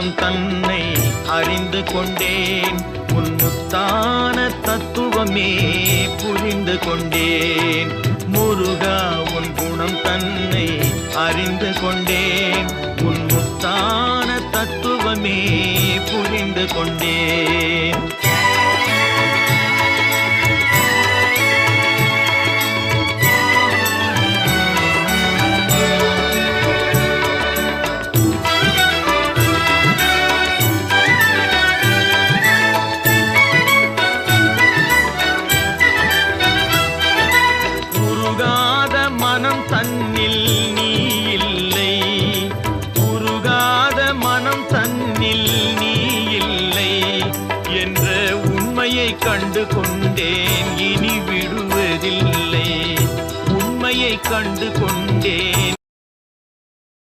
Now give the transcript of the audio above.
குணம் தன்னை அறிந்து கொண்டேன். உன் முத்தான தத்துவமே புரிந்து கொண்டேன். முருகா உன் குணம் தன்னை அறிந்து கொண்டேன். உன் முத்தான தத்துவமே புரிந்து கொண்டேன். மனம் தன்னில் நீ இல்லை, உருகாத மனம் தன்னில் நீ இல்லை என்ற உண்மையை கண்டு கொண்டேன். இனி விடுவதில்லை, உண்மையை கண்டு கொண்டேன்.